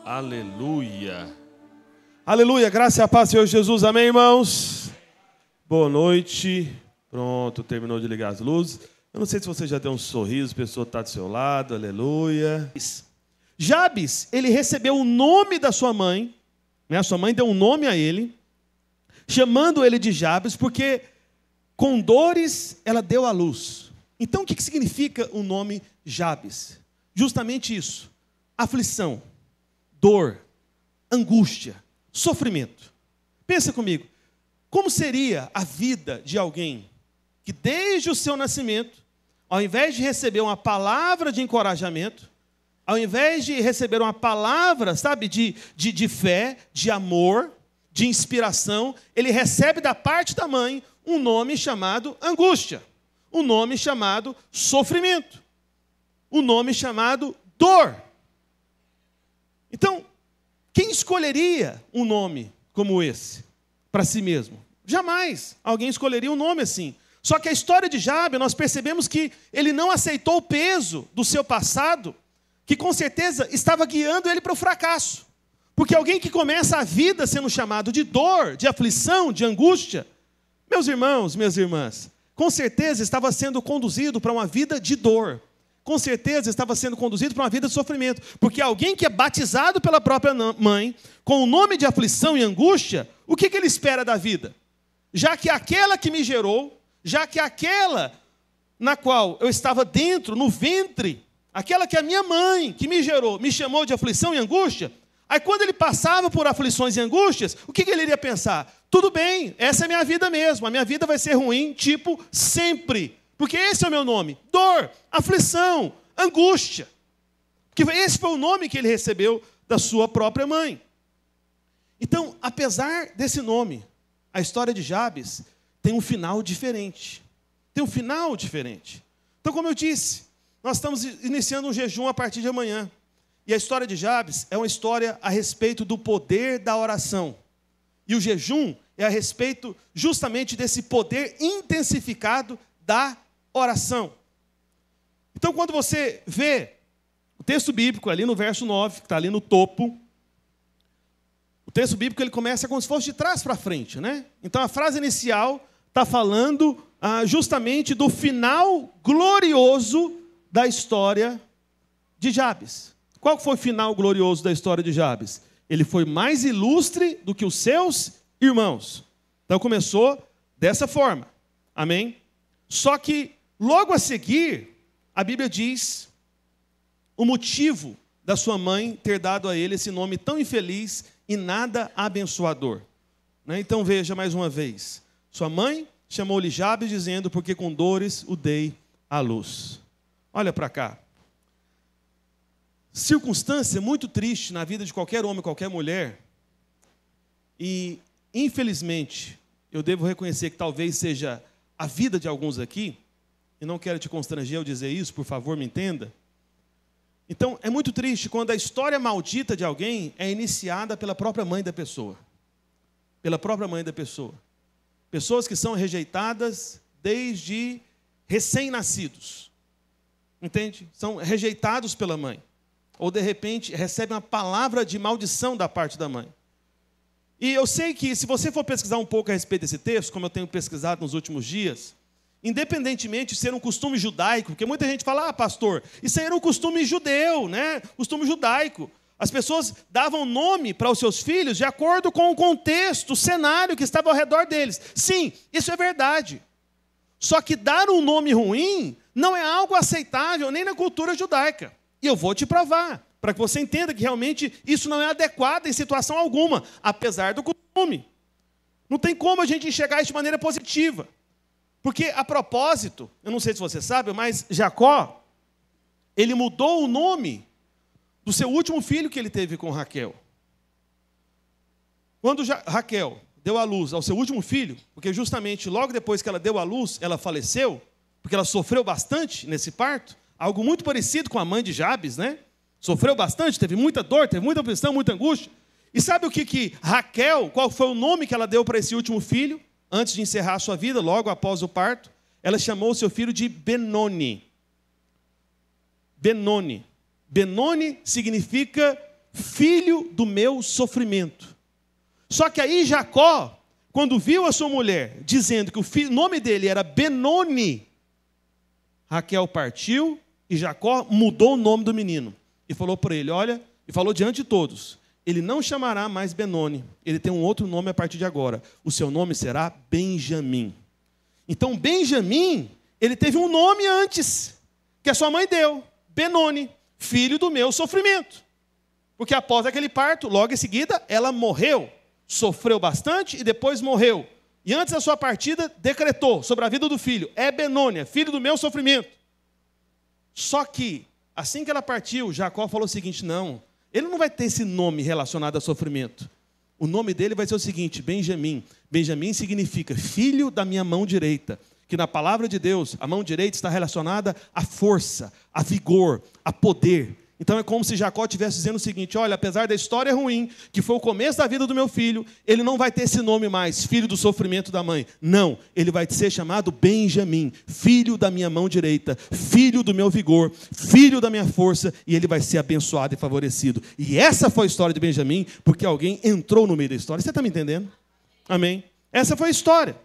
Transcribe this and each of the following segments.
Aleluia. Aleluia, graça e a paz, Senhor Jesus. Amém, irmãos? Boa noite. Pronto, terminou de ligar as luzes. Eu não sei se você já deu um sorriso, a pessoa está do seu lado. Aleluia. Jabes, ele recebeu o nome da sua mãe, né? A sua mãe deu um nome a ele, chamando ele de Jabes, porque com dores ela deu à luz. Então, o que significa o nome Jabes? Justamente isso: aflição, dor, angústia, sofrimento. Pensa comigo, como seria a vida de alguém que desde o seu nascimento, ao invés de receber uma palavra de encorajamento, ao invés de receber uma palavra, sabe, de fé, de amor, de inspiração, ele recebe da parte da mãe um nome chamado angústia, um nome chamado sofrimento, um nome chamado dor. Então, quem escolheria um nome como esse para si mesmo? Jamais alguém escolheria um nome assim. Só que a história de Jabes, nós percebemos que ele não aceitou o peso do seu passado, que com certeza estava guiando ele para o fracasso. Porque alguém que começa a vida sendo chamado de dor, de aflição, de angústia, meus irmãos, minhas irmãs, com certeza estava sendo conduzido para uma vida de dor. Com certeza estava sendo conduzido para uma vida de sofrimento. Porque alguém que é batizado pela própria mãe, com o nome de aflição e angústia, o que ele espera da vida? Já que aquela que me gerou, já que aquela na qual eu estava dentro, no ventre, aquela que a minha mãe, que me gerou, me chamou de aflição e angústia, aí quando ele passava por aflições e angústias, o que ele iria pensar? Tudo bem, essa é a minha vida mesmo, a minha vida vai ser ruim, tipo, sempre. Porque esse é o meu nome, dor, aflição, angústia. Porque esse foi o nome que ele recebeu da sua própria mãe. Então, apesar desse nome, a história de Jabes tem um final diferente. Tem um final diferente. Então, como eu disse, nós estamos iniciando um jejum a partir de amanhã. E a história de Jabes é uma história a respeito do poder da oração. E o jejum é a respeito justamente desse poder intensificado da oração. Então, quando você vê o texto bíblico ali no verso 9, que está ali no topo, o texto bíblico ele começa como se fosse de trás para frente, né? Então, a frase inicial está falando justamente do final glorioso da história de Jabes. Qual foi o final glorioso da história de Jabes? Ele foi mais ilustre do que os seus irmãos. Então, começou dessa forma. Amém? Só que, logo a seguir, a Bíblia diz o motivo da sua mãe ter dado a ele esse nome tão infeliz e nada abençoador. Então veja mais uma vez. Sua mãe chamou-lhe Jabes, dizendo, porque com dores o dei à luz. Olha para cá. Circunstância muito triste na vida de qualquer homem, qualquer mulher. E, infelizmente, eu devo reconhecer que talvez seja a vida de alguns aqui, e não quero te constranger ao dizer isso, por favor, me entenda. Então, é muito triste quando a história maldita de alguém é iniciada pela própria mãe da pessoa. Pela própria mãe da pessoa. Pessoas que são rejeitadas desde recém-nascidos. Entende? São rejeitados pela mãe. Ou, de repente, recebem uma palavra de maldição da parte da mãe. E eu sei que, se você for pesquisar um pouco a respeito desse texto, como eu tenho pesquisado nos últimos dias, independentemente de ser um costume judaico, porque muita gente fala, pastor, isso aí era um costume judeu, né? Costume judaico. As pessoas davam nome para os seus filhos de acordo com o contexto, o cenário que estava ao redor deles. Sim, isso é verdade. Só que dar um nome ruim não é algo aceitável nem na cultura judaica. E eu vou te provar, para que você entenda que realmente isso não é adequado em situação alguma, apesar do costume. Não tem como a gente enxergar isso de maneira positiva. Porque, a propósito, eu não sei se você sabe, mas Jacó, ele mudou o nome do seu último filho que ele teve com Raquel. Quando Raquel deu à luz ao seu último filho, porque justamente logo depois que ela deu à luz, ela faleceu, porque ela sofreu bastante nesse parto, algo muito parecido com a mãe de Jabes, né? Sofreu bastante, teve muita dor, teve muita aflição, muita angústia. E sabe o que Raquel, qual foi o nome que ela deu para esse último filho? Antes de encerrar a sua vida, logo após o parto, ela chamou o seu filho de Benoni. Benoni. Benoni significa filho do meu sofrimento. Só que aí Jacó, quando viu a sua mulher dizendo que o nome dele era Benoni, Raquel partiu e Jacó mudou o nome do menino. E falou para ele, olha, e falou diante de todos, ele não chamará mais Benoni, ele tem um outro nome a partir de agora. O seu nome será Benjamim. Então Benjamim, ele teve um nome antes, que a sua mãe deu, Benoni, filho do meu sofrimento. Porque após aquele parto, logo em seguida, ela morreu. Sofreu bastante e depois morreu. E antes da sua partida, decretou sobre a vida do filho, é Benoni, filho do meu sofrimento. Só que, assim que ela partiu, Jacó falou o seguinte, não, ele não vai ter esse nome relacionado a sofrimento. O nome dele vai ser o seguinte, Benjamim. Benjamim significa filho da minha mão direita. Que na palavra de Deus, a mão direita está relacionada à força, a vigor, a poder. Então é como se Jacó estivesse dizendo o seguinte, olha, apesar da história ruim, que foi o começo da vida do meu filho, ele não vai ter esse nome mais, filho do sofrimento da mãe. Não, ele vai ser chamado Benjamim, filho da minha mão direita, filho do meu vigor, filho da minha força, e ele vai ser abençoado e favorecido. E essa foi a história de Benjamim, porque alguém entrou no meio da história. Você está me entendendo? Amém? Essa foi a história.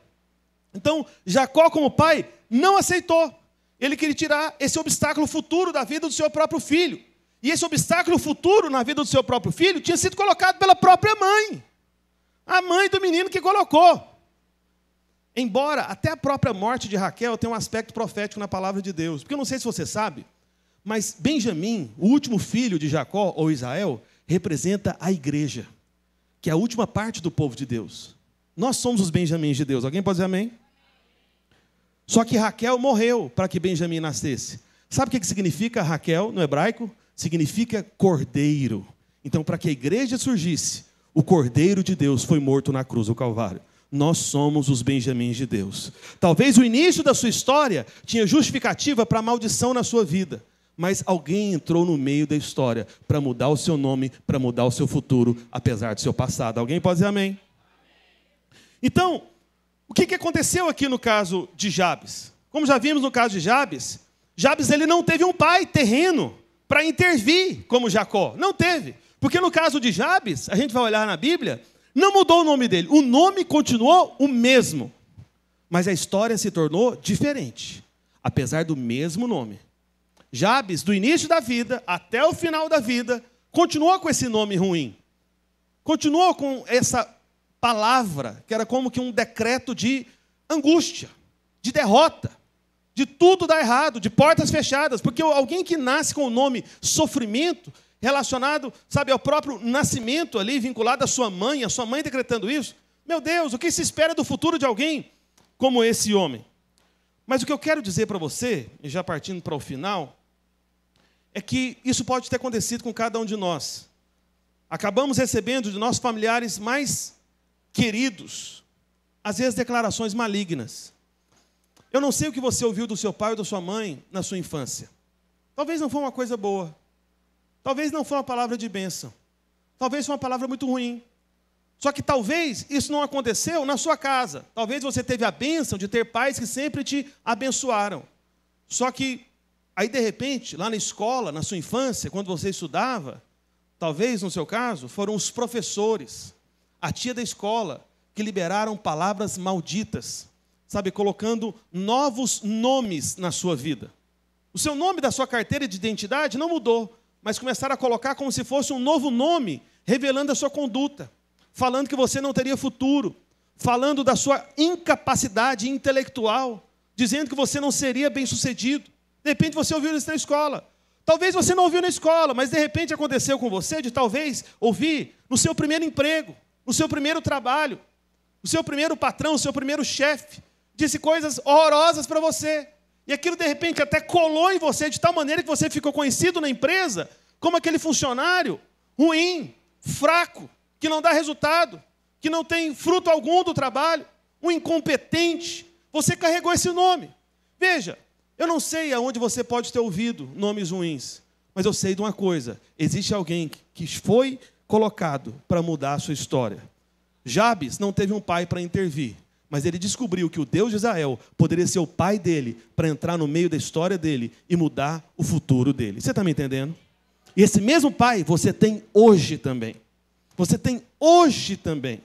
Então, Jacó, como pai, não aceitou. Ele queria tirar esse obstáculo futuro da vida do seu próprio filho. E esse obstáculo futuro na vida do seu próprio filho tinha sido colocado pela própria mãe. A mãe do menino que colocou. Embora até a própria morte de Raquel tenha um aspecto profético na palavra de Deus. Porque eu não sei se você sabe, mas Benjamim, o último filho de Jacó, ou Israel, representa a igreja, que é a última parte do povo de Deus. Nós somos os Benjamins de Deus. Alguém pode dizer amém? Só que Raquel morreu para que Benjamim nascesse. Sabe o que significa Raquel no hebraico? Significa cordeiro. Então, para que a igreja surgisse, o cordeiro de Deus foi morto na cruz do Calvário. Nós somos os Benjamins de Deus. Talvez o início da sua história tinha justificativa para a maldição na sua vida. Mas alguém entrou no meio da história para mudar o seu nome, para mudar o seu futuro, apesar do seu passado. Alguém pode dizer amém? Então, o que aconteceu aqui no caso de Jabes? Como já vimos no caso de Jabes, Jabes ele não teve um pai terreno para intervir como Jacó. Não teve. Porque no caso de Jabes, a gente vai olhar na Bíblia, não mudou o nome dele. O nome continuou o mesmo. Mas a história se tornou diferente, apesar do mesmo nome. Jabes, do início da vida até o final da vida, continuou com esse nome ruim. Continuou com essa palavra, que era como que um decreto de angústia, de derrota, de tudo dar errado, de portas fechadas. Porque alguém que nasce com o nome sofrimento, relacionado, sabe, ao próprio nascimento ali, vinculado à sua mãe decretando isso, meu Deus, o que se espera do futuro de alguém como esse homem? Mas o que eu quero dizer para você, e já partindo para o final, é que isso pode ter acontecido com cada um de nós. Acabamos recebendo de nossos familiares mais queridos, às vezes declarações malignas. Eu não sei o que você ouviu do seu pai ou da sua mãe na sua infância. Talvez não foi uma coisa boa. Talvez não foi uma palavra de bênção. Talvez foi uma palavra muito ruim. Só que talvez isso não aconteceu na sua casa. Talvez você teve a bênção de ter pais que sempre te abençoaram. Só que aí, de repente, lá na escola, na sua infância, quando você estudava, talvez, no seu caso, foram os professores, a tia da escola, que liberaram palavras malditas, sabe, colocando novos nomes na sua vida. O seu nome da sua carteira de identidade não mudou, mas começaram a colocar como se fosse um novo nome, revelando a sua conduta, falando que você não teria futuro, falando da sua incapacidade intelectual, dizendo que você não seria bem-sucedido. De repente você ouviu isso na escola. Talvez você não ouviu na escola, mas de repente aconteceu com você de talvez ouvir no seu primeiro emprego, no seu primeiro trabalho, o seu primeiro patrão, o seu primeiro chefe, disse coisas horrorosas para você. E aquilo de repente até colou em você de tal maneira que você ficou conhecido na empresa como aquele funcionário ruim, fraco, que não dá resultado, que não tem fruto algum do trabalho, um incompetente. Você carregou esse nome. Veja, eu não sei aonde você pode ter ouvido nomes ruins, mas eu sei de uma coisa: existe alguém que foi colocado para mudar a sua história. Jabes não teve um pai para intervir, mas ele descobriu que o Deus de Israel poderia ser o pai dele para entrar no meio da história dele e mudar o futuro dele. Você está me entendendo? E esse mesmo Pai você tem hoje também. Você tem hoje também.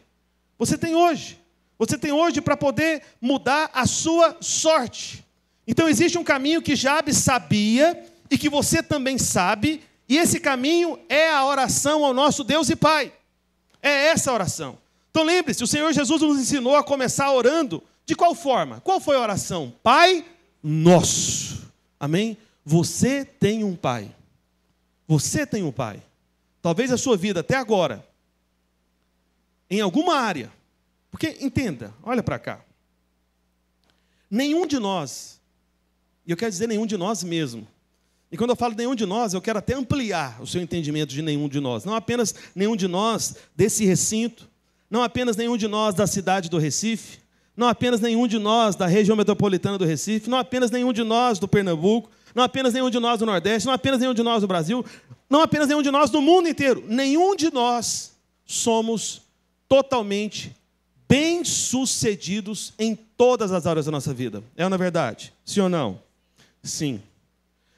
Você tem hoje. Você tem hoje para poder mudar a sua sorte. Então existe um caminho que Jabes sabia e que você também sabe, e esse caminho é a oração ao nosso Deus e Pai. É essa oração. Então lembre-se, o Senhor Jesus nos ensinou a começar orando de qual forma? Qual foi a oração? Pai nosso. Amém? Você tem um Pai. Você tem um Pai. Talvez a sua vida até agora, em alguma área, porque entenda, olha para cá. Nenhum de nós, e eu quero dizer nenhum de nós mesmo, e quando eu falo nenhum de nós, eu quero até ampliar o seu entendimento de nenhum de nós. Não apenas nenhum de nós desse recinto, não apenas nenhum de nós da cidade do Recife, não apenas nenhum de nós da região metropolitana do Recife, não apenas nenhum de nós do Pernambuco, não apenas nenhum de nós do Nordeste, não apenas nenhum de nós do Brasil, não apenas nenhum de nós do mundo inteiro. Nenhum de nós somos totalmente bem-sucedidos em todas as áreas da nossa vida. É ou não é verdade? Sim ou não? Sim.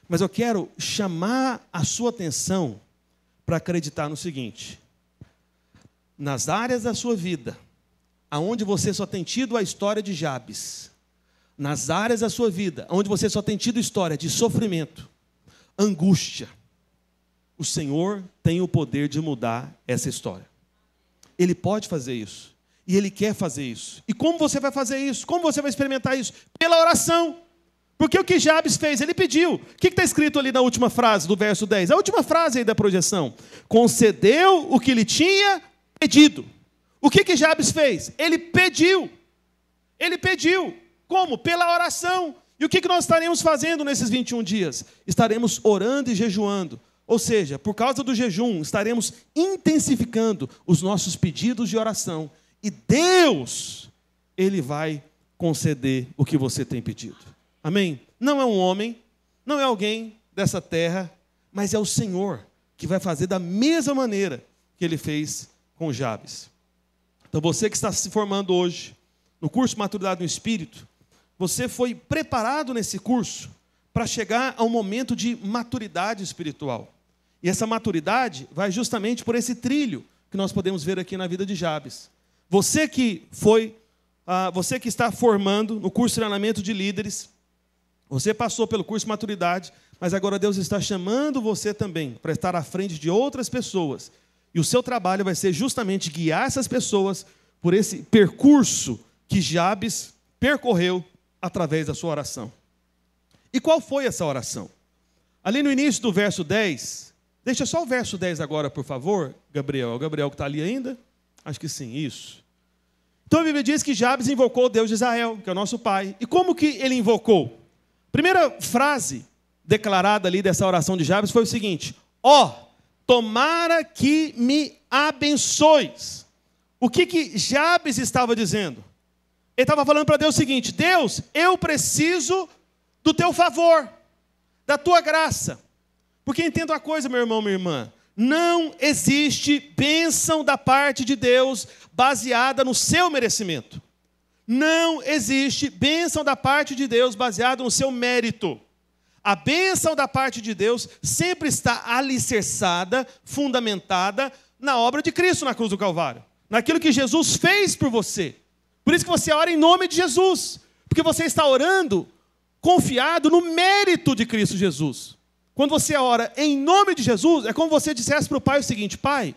Mas eu quero chamar a sua atenção para acreditar no seguinte: nas áreas da sua vida, aonde você só tem tido a história de Jabes, nas áreas da sua vida, onde você só tem tido história de sofrimento, angústia, o Senhor tem o poder de mudar essa história. Ele pode fazer isso. E Ele quer fazer isso. E como você vai fazer isso? Como você vai experimentar isso? Pela oração. Porque o que Jabes fez? Ele pediu. O que está escrito ali na última frase do verso 10? A última frase aí da projeção. Concedeu o que lhe tinha pedido. O que Jabes fez? Ele pediu. Ele pediu. Como? Pela oração. E o que nós estaremos fazendo nesses 21 dias? Estaremos orando e jejuando. Ou seja, por causa do jejum, estaremos intensificando os nossos pedidos de oração. E Deus, Ele vai conceder o que você tem pedido. Amém? Não é um homem, não é alguém dessa terra, mas é o Senhor que vai fazer da mesma maneira que Ele fez com Jabes. Então você que está se formando hoje no curso Maturidade no Espírito, você foi preparado nesse curso para chegar a um momento de maturidade espiritual. E essa maturidade vai justamente por esse trilho que nós podemos ver aqui na vida de Jabes. Você que está formando no curso de treinamento de líderes, você passou pelo curso de maturidade, mas agora Deus está chamando você também para estar à frente de outras pessoas. E o seu trabalho vai ser justamente guiar essas pessoas por esse percurso que Jabes percorreu através da sua oração. E qual foi essa oração? Ali no início do verso 10, deixa só o verso 10 agora, por favor, Gabriel. É o Gabriel que está ali ainda? Acho que sim, isso. Então a Bíblia diz que Jabes invocou o Deus de Israel, que é o nosso Pai. E como que ele invocou? Primeira frase declarada ali dessa oração de Jabes foi o seguinte: ó, tomara que me abençoes. O que Jabes estava dizendo? Ele estava falando para Deus o seguinte: Deus, eu preciso do teu favor, da tua graça. Porque entenda uma coisa, meu irmão, minha irmã, não existe bênção da parte de Deus baseada no seu merecimento. Não existe bênção da parte de Deus baseada no seu mérito. A bênção da parte de Deus sempre está alicerçada, fundamentada na obra de Cristo na cruz do Calvário. Naquilo que Jesus fez por você. Por isso que você ora em nome de Jesus. Porque você está orando confiado no mérito de Cristo Jesus. Quando você ora em nome de Jesus, é como você dissesse para o Pai o seguinte: Pai,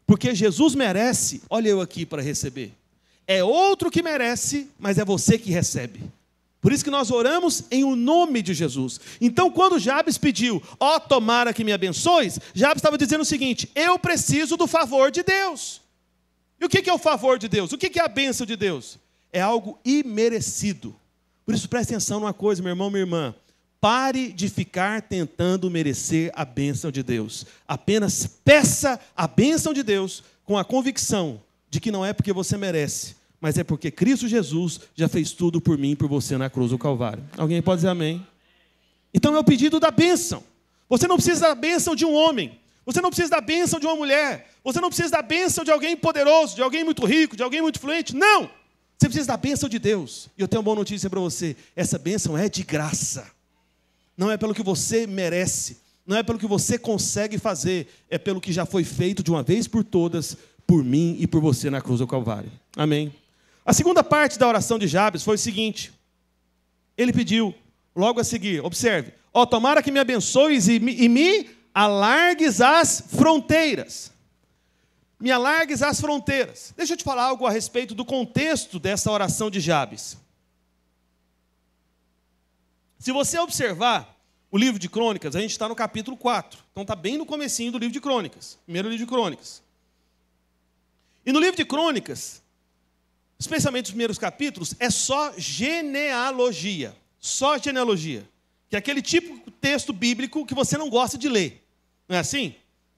porque Jesus merece, olha eu aqui para receber. É outro que merece, mas é você que recebe. Por isso que nós oramos em o nome de Jesus. Então, quando Jabes pediu, ó, tomara que me abençoes, Jabes estava dizendo o seguinte: eu preciso do favor de Deus. E o que é o favor de Deus? O que é a bênção de Deus? É algo imerecido. Por isso, preste atenção numa coisa, meu irmão, minha irmã. Pare de ficar tentando merecer a bênção de Deus. Apenas peça a bênção de Deus com a convicção de que não é porque você merece, mas é porque Cristo Jesus já fez tudo por mim e por você na cruz do Calvário. Alguém pode dizer amém? Então é o pedido da bênção. Você não precisa da bênção de um homem. Você não precisa da bênção de uma mulher. Você não precisa da bênção de alguém poderoso, de alguém muito rico, de alguém muito influente. Não! Você precisa da bênção de Deus. E eu tenho uma boa notícia para você. Essa bênção é de graça. Não é pelo que você merece. não é pelo que você consegue fazer, é pelo que já foi feito de uma vez por todas, por mim e por você na cruz do Calvário. Amém? A segunda parte da oração de Jabes foi o seguinte. Ele pediu, logo a seguir, observe. Ó, tomara que me abençoes e me alargues as fronteiras. Me alargues as fronteiras. Deixa eu te falar algo a respeito do contexto dessa oração de Jabes. Se você observar o livro de Crônicas, a gente está no capítulo 4. Então está bem no comecinho do livro de Crônicas. Primeiro livro de Crônicas. E no livro de Crônicas, especialmente os primeiros capítulos, é só genealogia. Só genealogia. Que é aquele tipo de texto bíblico que você não gosta de ler. Não é assim?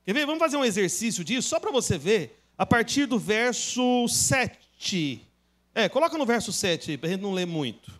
Quer ver? Vamos fazer um exercício disso, só para você ver, a partir do verso 7. Coloca no verso 7 aí, para a gente não ler muito.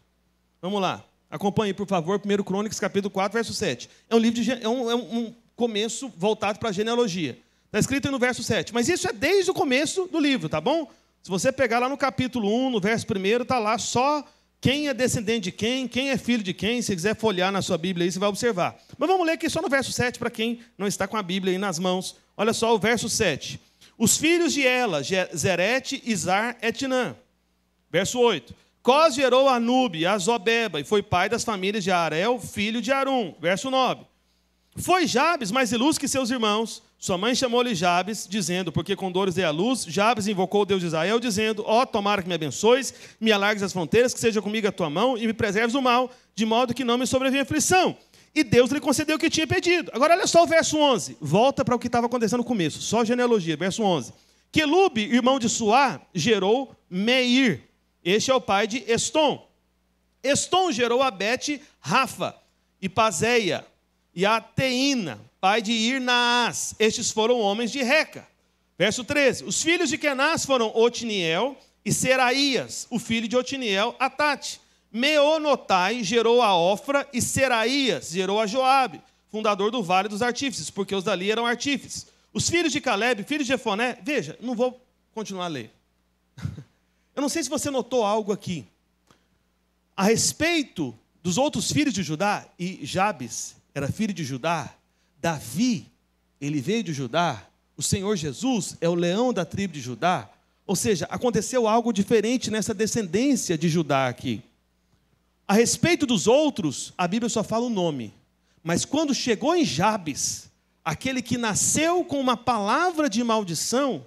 Vamos lá. Acompanhe, por favor, 1 Crônicas, capítulo 4, verso 7. É um livro de, um começo voltado para a genealogia. Está escrito aí no verso 7. Mas isso é desde o começo do livro, tá bom? Se você pegar lá no capítulo 1, no verso 1, está lá só quem é descendente de quem é filho de quem. Se quiser folhear na sua Bíblia aí, você vai observar. Mas vamos ler aqui só no verso 7, para quem não está com a Bíblia aí nas mãos. Olha só o verso 7. Os filhos de Ela, Zerete, Izar, Etnã. Verso 8. Cós gerou a Anube, a Zobeba, e foi pai das famílias de Arel, filho de Arum. Verso 9. Foi Jabes mais ilustre que seus irmãos. Sua mãe chamou-lhe Jabes, dizendo, porque com dores dei à luz. Jabes invocou o Deus de Israel, dizendo, ó, tomara que me abençoes, me alargues as fronteiras, que seja comigo a tua mão, e me preserves do mal, de modo que não me sobrevenha aflição. E Deus lhe concedeu o que tinha pedido. Agora, olha só o verso 11. Volta para o que estava acontecendo no começo. Só genealogia, verso 11. Quelube, irmão de Suá, gerou Meir. Este é o pai de Estom. Estom gerou a Bet-Rafa, e Pazeia, e a Teína, pai de Ir-Naás. Estes foram homens de Reca. Verso 13. Os filhos de Kenaz foram Otiniel e Seraías, o filho de Otiniel, Atate. Meonotai gerou a Ofra e Seraías gerou a Joabe, fundador do Vale dos Artífices, porque os dali eram artífices. Os filhos de Caleb, filhos de Jefoné, veja, não vou continuar a ler. Eu não sei se você notou algo aqui. A respeito dos outros filhos de Judá, e Jabes era filho de Judá, Davi, ele veio de Judá, o Senhor Jesus é o leão da tribo de Judá, ou seja, aconteceu algo diferente nessa descendência de Judá aqui. A respeito dos outros, a Bíblia só fala o nome, mas quando chegou em Jabes, aquele que nasceu com uma palavra de maldição,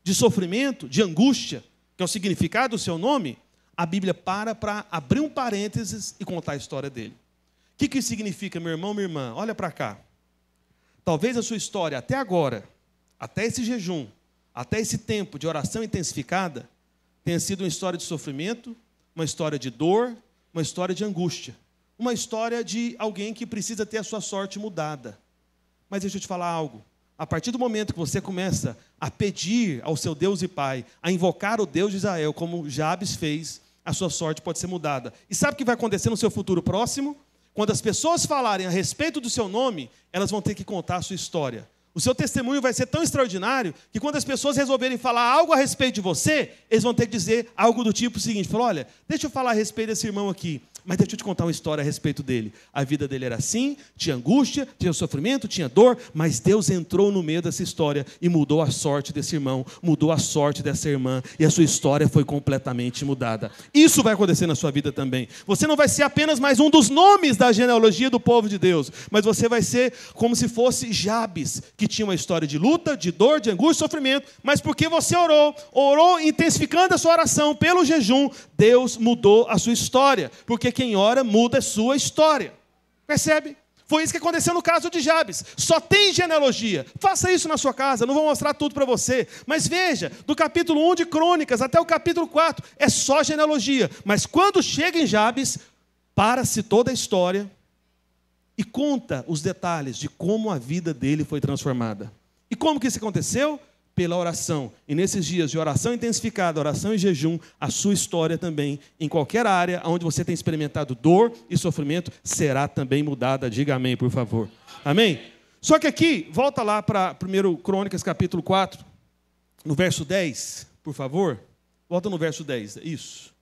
de sofrimento, de angústia, que é o significado do seu nome, a Bíblia para abrir um parênteses e contar a história dele. O que isso significa, meu irmão, minha irmã? Olha para cá. Talvez a sua história até agora, até esse jejum, até esse tempo de oração intensificada, tenha sido uma história de sofrimento, uma história de dor, uma história de angústia, uma história de alguém que precisa ter a sua sorte mudada. Mas deixa eu te falar algo. A partir do momento que você começa a pedir ao seu Deus e Pai, a invocar o Deus de Israel, como Jabes fez, a sua sorte pode ser mudada. E sabe o que vai acontecer no seu futuro próximo? Quando as pessoas falarem a respeito do seu nome, elas vão ter que contar a sua história. O seu testemunho vai ser tão extraordinário que quando as pessoas resolverem falar algo a respeito de você, eles vão ter que dizer algo do tipo seguinte, falar, olha, deixa eu falar a respeito desse irmão aqui, mas deixa eu te contar uma história a respeito dele. A vida dele era assim, tinha angústia, tinha sofrimento, tinha dor, mas Deus entrou no meio dessa história e mudou a sorte desse irmão, mudou a sorte dessa irmã, e a sua história foi completamente mudada. Isso vai acontecer na sua vida também. Você não vai ser apenas mais um dos nomes da genealogia do povo de Deus, mas você vai ser como se fosse Jabes, que tinha uma história de luta, de dor, de angústia, de sofrimento, mas porque você orou intensificando a sua oração pelo jejum, Deus mudou a sua história, porque quem ora muda a sua história. Percebe? Foi isso que aconteceu no caso de Jabes. Só tem genealogia. Faça isso na sua casa, não vou mostrar tudo para você. Mas veja, do capítulo 1 de Crônicas até o capítulo 4, é só genealogia. Mas quando chega em Jabes, para-se toda a história e conta os detalhes de como a vida dele foi transformada. E como que isso aconteceu? Pela oração. E nesses dias de oração intensificada, oração e jejum, a sua história também, em qualquer área onde você tem experimentado dor e sofrimento, será também mudada. Diga amém, por favor. Amém? Só que aqui, volta lá para 1 Crônicas, capítulo 4, no verso 10, por favor. Volta no verso 10, isso.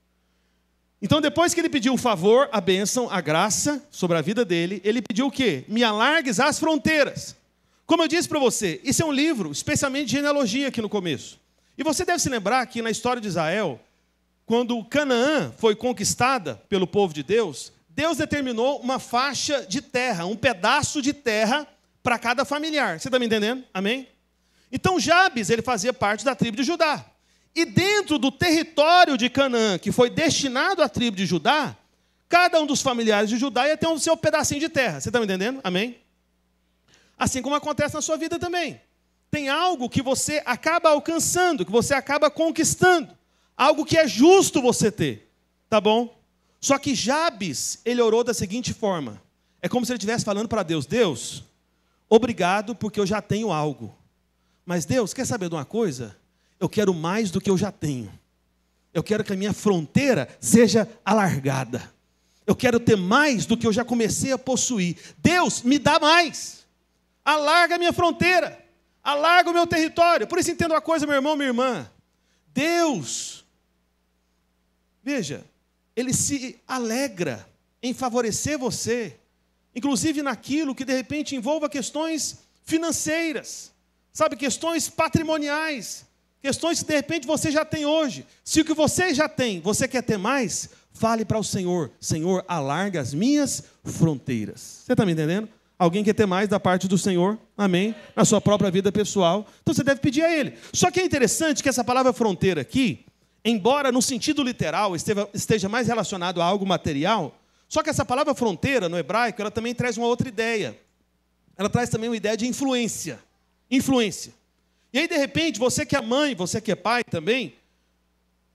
Então, depois que ele pediu o favor, a bênção, a graça sobre a vida dele, ele pediu o quê? Me alargues as fronteiras. Como eu disse para você, isso é um livro, especialmente de genealogia aqui no começo. E você deve se lembrar que na história de Israel, quando Canaã foi conquistada pelo povo de Deus, Deus determinou uma faixa de terra, um pedaço de terra para cada familiar. Você está me entendendo? Amém? Então, Jabes, ele fazia parte da tribo de Judá. E dentro do território de Canaã, que foi destinado à tribo de Judá, cada um dos familiares de Judá ia ter o seu pedacinho de terra. Você está me entendendo? Amém? Assim como acontece na sua vida também. Tem algo que você acaba alcançando, que você acaba conquistando. Algo que é justo você ter. Tá bom? Só que Jabes, ele orou da seguinte forma. É como se ele estivesse falando para Deus: Deus, obrigado porque eu já tenho algo. Mas Deus, quer saber de uma coisa? Eu quero mais do que eu já tenho. Eu quero que a minha fronteira seja alargada. Eu quero ter mais do que eu já comecei a possuir. Deus, me dá mais. Alarga a minha fronteira. Alarga o meu território. Por isso entenda uma coisa, meu irmão, minha irmã. Deus, veja, Ele se alegra em favorecer você, inclusive naquilo que de repente envolva questões financeiras, sabe, questões patrimoniais, questões que de repente você já tem hoje. Se o que você já tem, você quer ter mais, fale para o Senhor: Senhor, alarga as minhas fronteiras. Você está me entendendo? Alguém quer ter mais da parte do Senhor, amém? Na sua própria vida pessoal, então você deve pedir a Ele. Só que é interessante que essa palavra fronteira aqui, embora no sentido literal esteja mais relacionado a algo material, só que essa palavra fronteira no hebraico, ela também traz uma outra ideia. Ela traz também uma ideia de influência. Influência. E aí, de repente, você que é mãe, você que é pai também,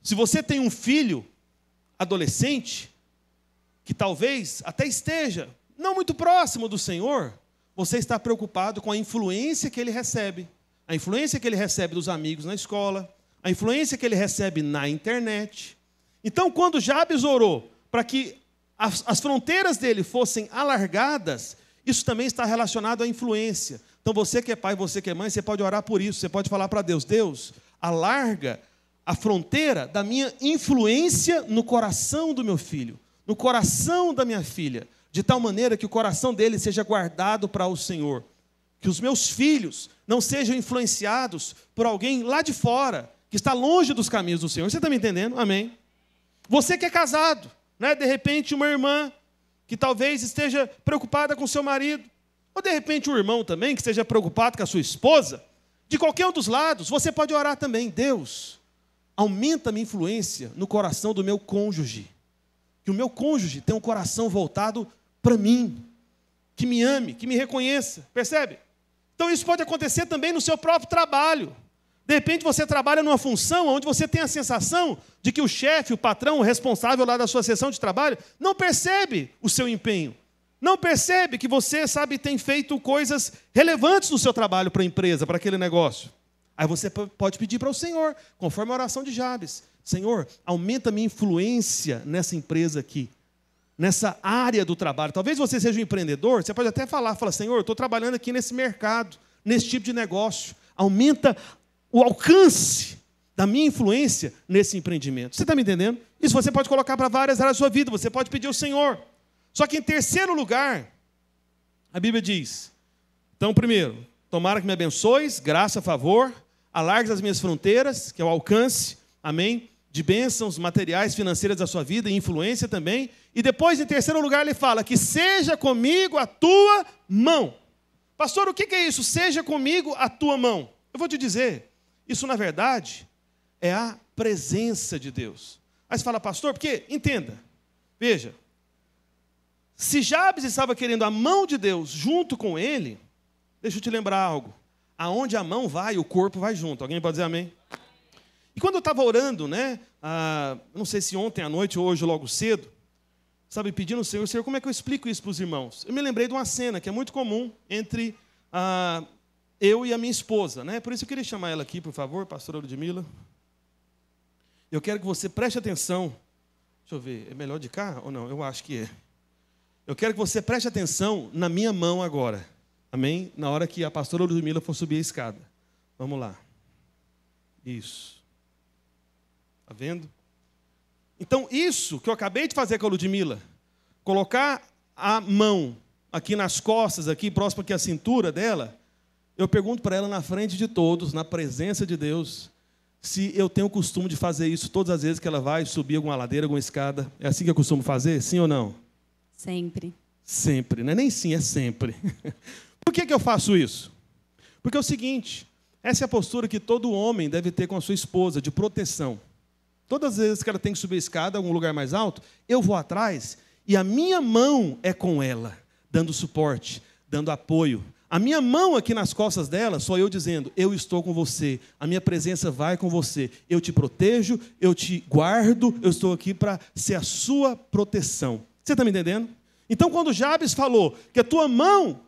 se você tem um filho adolescente, que talvez até esteja não muito próximo do Senhor, você está preocupado com a influência que ele recebe. A influência que ele recebe dos amigos na escola, a influência que ele recebe na internet. Então, quando Jabes orou para que as fronteiras dele fossem alargadas, isso também está relacionado à influência. Então, você que é pai, você que é mãe, você pode orar por isso. Você pode falar para Deus: Deus, alarga a fronteira da minha influência no coração do meu filho, no coração da minha filha, de tal maneira que o coração dele seja guardado para o Senhor. Que os meus filhos não sejam influenciados por alguém lá de fora, que está longe dos caminhos do Senhor. Você está me entendendo? Amém? Você que é casado, né? De repente uma irmã que talvez esteja preocupada com seu marido, ou de repente um irmão também que esteja preocupado com a sua esposa, de qualquer um dos lados, você pode orar também: Deus, aumenta a minha influência no coração do meu cônjuge, que o meu cônjuge tenha um coração voltado para mim, que me ame, que me reconheça, percebe? Então isso pode acontecer também no seu próprio trabalho. De repente você trabalha numa função onde você tem a sensação de que o chefe, o patrão, o responsável lá da sua seção de trabalho, não percebe o seu empenho. Não percebe que você, sabe, tem feito coisas relevantes no seu trabalho para a empresa, para aquele negócio. Aí você pode pedir para o Senhor, conforme a oração de Jabes: Senhor, aumenta a minha influência nessa empresa aqui, nessa área do trabalho. Talvez você seja um empreendedor, você pode até fala: Senhor, eu estou trabalhando aqui nesse mercado, nesse tipo de negócio. Aumenta o alcance da minha influência nesse empreendimento. Você está me entendendo? Isso você pode colocar para várias áreas da sua vida, você pode pedir ao Senhor. Só que em terceiro lugar, a Bíblia diz: então, primeiro, tomara que me abençoes, graça, favor, alargues as minhas fronteiras, que é o alcance, amém, de bênçãos materiais, financeiras da sua vida e influência também. E depois, em terceiro lugar, ele fala: que seja comigo a tua mão. Pastor, o que é isso? Seja comigo a tua mão. Eu vou te dizer, isso na verdade é a presença de Deus. Aí você fala: pastor, porque, entenda, veja, se Jabes estava querendo a mão de Deus junto com ele, deixa eu te lembrar algo: aonde a mão vai, o corpo vai junto. Alguém pode dizer amém? E quando eu estava orando, né, não sei se ontem à noite ou hoje logo cedo, sabe, pedindo ao Senhor: Senhor, como é que eu explico isso para os irmãos? Eu me lembrei de uma cena que é muito comum entre eu e a minha esposa, né? Por isso eu queria chamar ela aqui, por favor, pastora Ludmila. Eu quero que você preste atenção. Deixa eu ver, é melhor de cá ou não? Eu acho que é. Eu quero que você preste atenção na minha mão agora. Amém? Na hora que a pastora Ludmila for subir a escada. Vamos lá. Isso. Está vendo? Então, isso que eu acabei de fazer com a Ludmila, colocar a mão aqui nas costas, aqui próximo aqui à cintura dela, eu pergunto para ela na frente de todos, na presença de Deus, se eu tenho o costume de fazer isso todas as vezes que ela vai subir alguma ladeira, alguma escada. É assim que eu costumo fazer? Sim ou não? Sempre. Sempre, não é nem sim, é sempre. Por que eu faço isso? Porque é o seguinte, essa é a postura que todo homem deve ter com a sua esposa, de proteção. Todas as vezes que ela tem que subir a escada, algum lugar mais alto, eu vou atrás e a minha mão é com ela, dando suporte, dando apoio. A minha mão aqui nas costas dela, sou eu dizendo, eu estou com você, a minha presença vai com você, eu te protejo, eu te guardo, eu estou aqui para ser a sua proteção. Você está me entendendo? Então, quando Jabes falou que a tua mão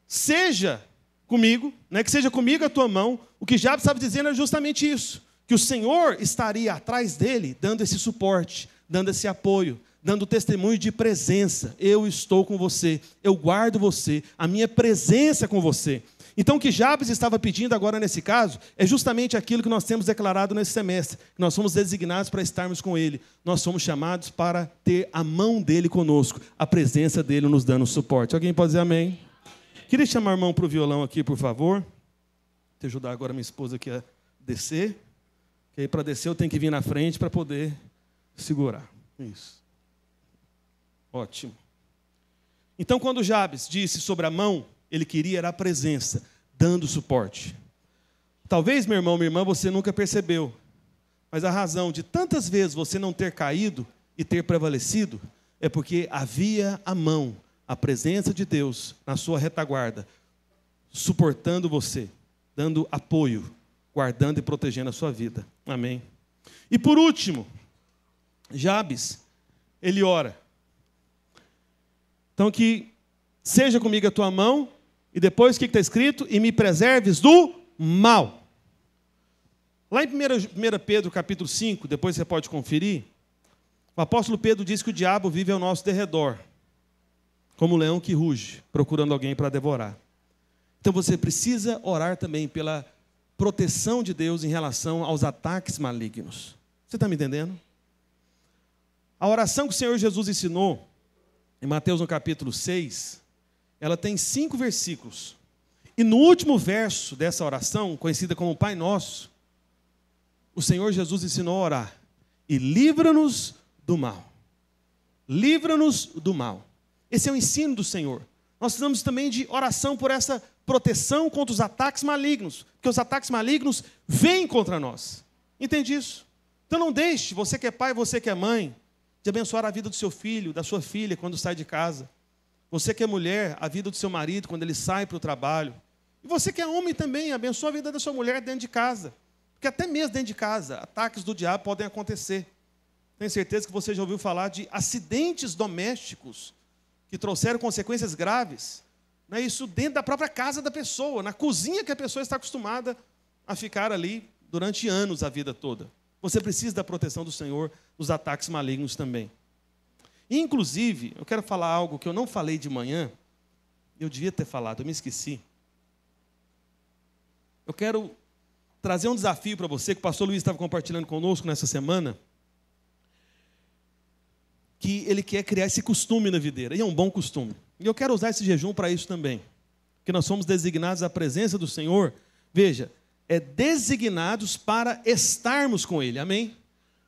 seja comigo, né, que seja comigo a tua mão, o que Jabes estava dizendo é justamente isso, que o Senhor estaria atrás dele, dando esse suporte, dando esse apoio, dando testemunho de presença. Eu estou com você, eu guardo você, a minha presença com você. Então, o que Jabes estava pedindo agora nesse caso é justamente aquilo que nós temos declarado nesse semestre, que nós somos designados para estarmos com ele. Nós somos chamados para ter a mão dele conosco, a presença dele nos dando suporte. Alguém pode dizer amém? Queria chamar o irmão para o violão aqui, por favor. Vou ajudar agora minha esposa aqui a descer. Que aí, para descer, eu tenho que vir na frente para poder segurar. Isso. Ótimo. Então, quando Jabes disse sobre a mão, ele queria era a presença, dando suporte. Talvez, meu irmão, minha irmã, você nunca percebeu, mas a razão de tantas vezes você não ter caído e ter prevalecido é porque havia a mão, a presença de Deus na sua retaguarda, suportando você, dando apoio, guardando e protegendo a sua vida. Amém. E por último, Jabes, ele ora. Então, que seja comigo a tua mão, e depois o que está escrito? E me preserves do mal. Lá em 1 Pedro, capítulo 5, depois você pode conferir, o apóstolo Pedro diz que o diabo vive ao nosso derredor, como um leão que ruge, procurando alguém para devorar. Então, você precisa orar também pela proteção de Deus em relação aos ataques malignos. Você está me entendendo? A oração que o Senhor Jesus ensinou, em Mateus, no capítulo 6, ela tem 5 versículos. E no último verso dessa oração, conhecida como Pai Nosso, o Senhor Jesus ensinou a orar. E livra-nos do mal. Livra-nos do mal. Esse é o ensino do Senhor. Nós precisamos também de oração por essa proteção contra os ataques malignos. Porque os ataques malignos vêm contra nós. Entende isso? Então não deixe, você que é pai, você que é mãe, de abençoar a vida do seu filho, da sua filha, quando sai de casa. Você que é mulher, a vida do seu marido, quando ele sai para o trabalho. E você que é homem também, abençoa a vida da sua mulher dentro de casa. Porque até mesmo dentro de casa, ataques do diabo podem acontecer. Tenho certeza que você já ouviu falar de acidentes domésticos que trouxeram consequências graves. Não é isso dentro da própria casa da pessoa, na cozinha que a pessoa está acostumada a ficar ali durante anos, a vida toda. Você precisa da proteção do Senhor dos ataques malignos também. E, inclusive, eu quero falar algo que eu não falei de manhã, eu devia ter falado, eu me esqueci. Eu quero trazer um desafio para você, que o pastor Luiz estava compartilhando conosco nessa semana, que ele quer criar esse costume na videira, e é um bom costume. E eu quero usar esse jejum para isso também, porque nós somos designados à presença do Senhor, veja, designados para estarmos com Ele, amém?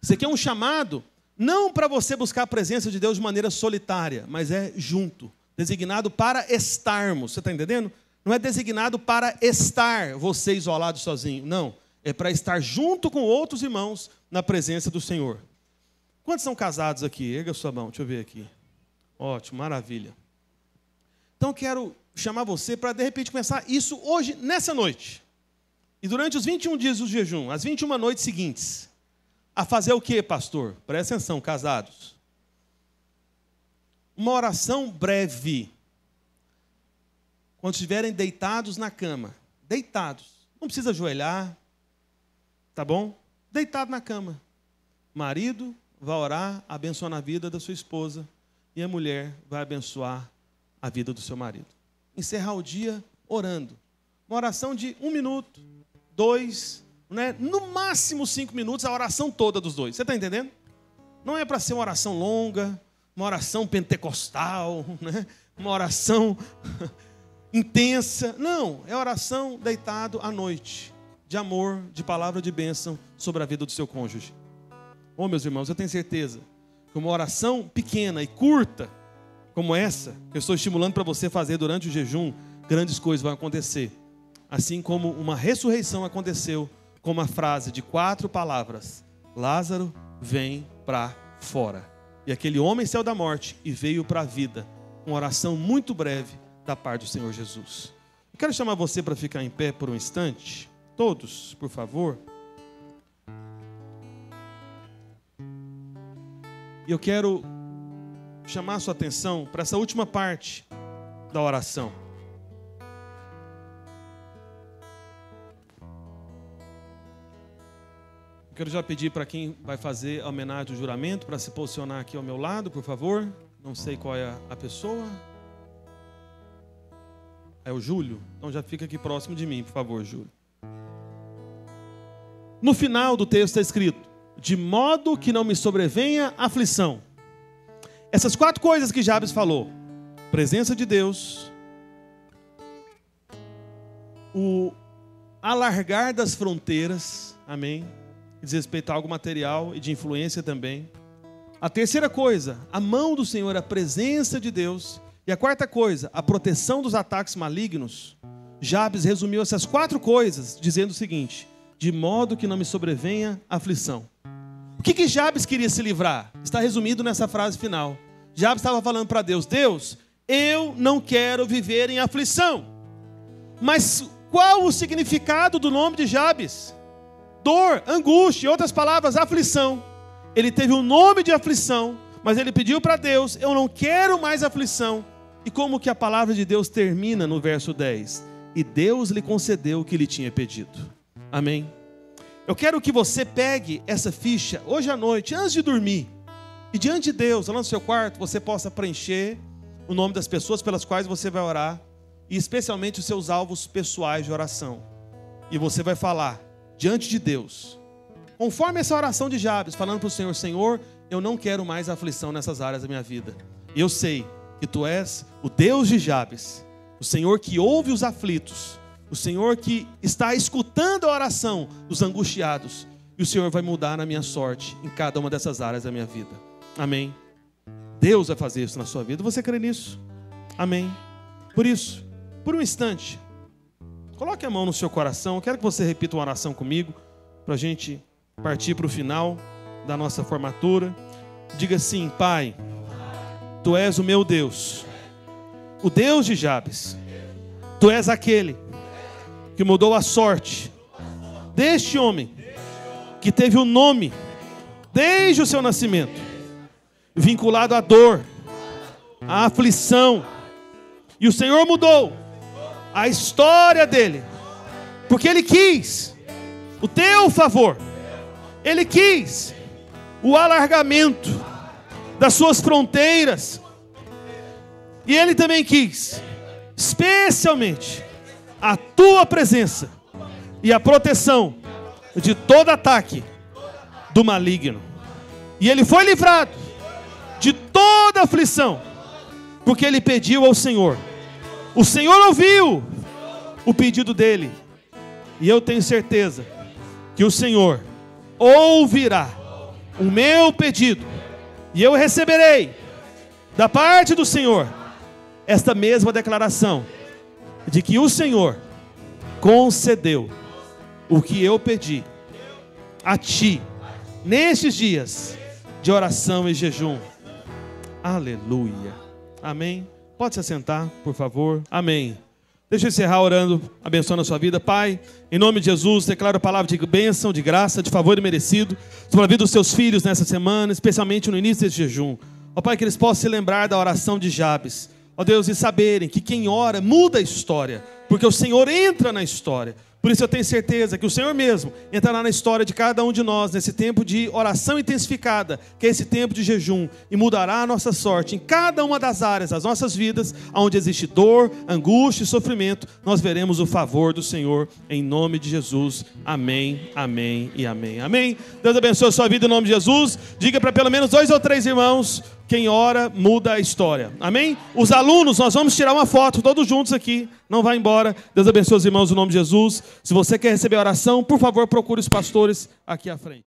Isso aqui é um chamado, não para você buscar a presença de Deus de maneira solitária, mas é junto, designado para estarmos, você está entendendo? Não é designado para estar você isolado sozinho, não, é para estar junto com outros irmãos na presença do Senhor. Quantos são casados aqui? Erga a sua mão, deixa eu ver aqui. Ótimo, maravilha. Então eu quero chamar você para de repente começar isso hoje, nessa noite. E durante os 21 dias do jejum, as 21 noites seguintes, a fazer o que, pastor? Presta atenção, casados. Uma oração breve. Quando estiverem deitados na cama. Deitados. Não precisa ajoelhar. Tá bom? Deitado na cama. O marido vai orar, abençoando a vida da sua esposa. E a mulher vai abençoar a vida do seu marido. Encerrar o dia orando. Uma oração de 1 minuto. 2, né? No máximo 5 minutos, a oração toda dos dois. Você está entendendo? Não é para ser uma oração longa, uma oração pentecostal, né? Uma oração intensa. Não, é oração deitado à noite, de amor, de palavra de bênção sobre a vida do seu cônjuge. Oh, meus irmãos, eu tenho certeza que uma oração pequena e curta, como essa, que eu estou estimulando para você fazer durante o jejum, grandes coisas vão acontecer. Assim como uma ressurreição aconteceu com uma frase de 4 palavras: Lázaro, vem para fora. E aquele homem saiu da morte e veio para a vida. Uma oração muito breve da parte do Senhor Jesus. Eu quero chamar você para ficar em pé por um instante. Todos, por favor. E eu quero chamar a sua atenção para essa última parte da oração. Eu quero já pedir para quem vai fazer a homenagem do juramento para se posicionar aqui ao meu lado, por favor. Não sei qual é a pessoa. É o Júlio? Então já fica aqui próximo de mim, por favor, Júlio. No final do texto está escrito: de modo que não me sobrevenha aflição. Essas 4 coisas que Jabes falou: presença de Deus, o alargar das fronteiras, amém, diz respeito a algo material e de influência também. A terceira coisa, a mão do Senhor, a presença de Deus. E a quarta coisa, a proteção dos ataques malignos. Jabes resumiu essas 4 coisas dizendo o seguinte: de modo que não me sobrevenha aflição. O que Jabes queria se livrar? Está resumido nessa frase final. Jabes estava falando para Deus: Deus, eu não quero viver em aflição. Mas qual o significado do nome de Jabes? Dor, angústia, em outras palavras, aflição. Ele teve um nome de aflição, mas ele pediu para Deus: eu não quero mais aflição. E como que a palavra de Deus termina no verso 10? E Deus lhe concedeu o que lhe tinha pedido. Amém? Eu quero que você pegue essa ficha hoje à noite, antes de dormir, e diante de Deus, lá no seu quarto, você possa preencher o nome das pessoas pelas quais você vai orar, e especialmente os seus alvos pessoais de oração. E você vai falar diante de Deus, conforme essa oração de Jabes, falando para o Senhor: Senhor, eu não quero mais aflição nessas áreas da minha vida. E eu sei que Tu és o Deus de Jabes, o Senhor que ouve os aflitos, o Senhor que está escutando a oração dos angustiados. E o Senhor vai mudar na minha sorte em cada uma dessas áreas da minha vida. Amém? Deus vai fazer isso na sua vida. Você crê nisso? Amém? Por isso, por um instante, coloque a mão no seu coração. Eu quero que você repita uma oração comigo, para a gente partir para o final da nossa formatura. Diga assim: Pai, Tu és o meu Deus, o Deus de Jabes. Tu és aquele que mudou a sorte deste homem, que teve um nome desde o seu nascimento, vinculado à dor, à aflição. E o Senhor mudou a história dele, porque Ele quis o Teu favor. Ele quis o alargamento das suas fronteiras. E Ele também quis, especialmente, a Tua presença e a proteção de todo ataque do maligno. E ele foi livrado de toda aflição, porque ele pediu ao Senhor. O Senhor ouviu o pedido dele. E eu tenho certeza que o Senhor ouvirá o meu pedido. E eu receberei da parte do Senhor esta mesma declaração de que o Senhor concedeu o que eu pedi a ti nestes dias de oração e jejum. Aleluia. Amém. Pode se assentar, por favor. Amém. Deixa eu encerrar orando, abençoando a sua vida. Pai, em nome de Jesus, declaro a palavra de bênção, de graça, de favor e merecido sobre a vida dos seus filhos nessa semana, especialmente no início desse jejum. Ó Pai, que eles possam se lembrar da oração de Jabes. Ó Deus, e saberem que quem ora muda a história, porque o Senhor entra na história. Por isso eu tenho certeza que o Senhor mesmo entrará na história de cada um de nós, nesse tempo de oração intensificada, que é esse tempo de jejum, e mudará a nossa sorte em cada uma das áreas das nossas vidas, onde existe dor, angústia e sofrimento. Nós veremos o favor do Senhor, em nome de Jesus. Amém, amém e amém. Amém. Deus abençoe a sua vida em nome de Jesus. Diga para pelo menos 2 ou 3 irmãos: quem ora muda a história. Amém? Os alunos, nós vamos tirar uma foto todos juntos aqui. Não vá embora. Deus abençoe os irmãos em nome de Jesus. Se você quer receber a oração, por favor, procure os pastores aqui à frente.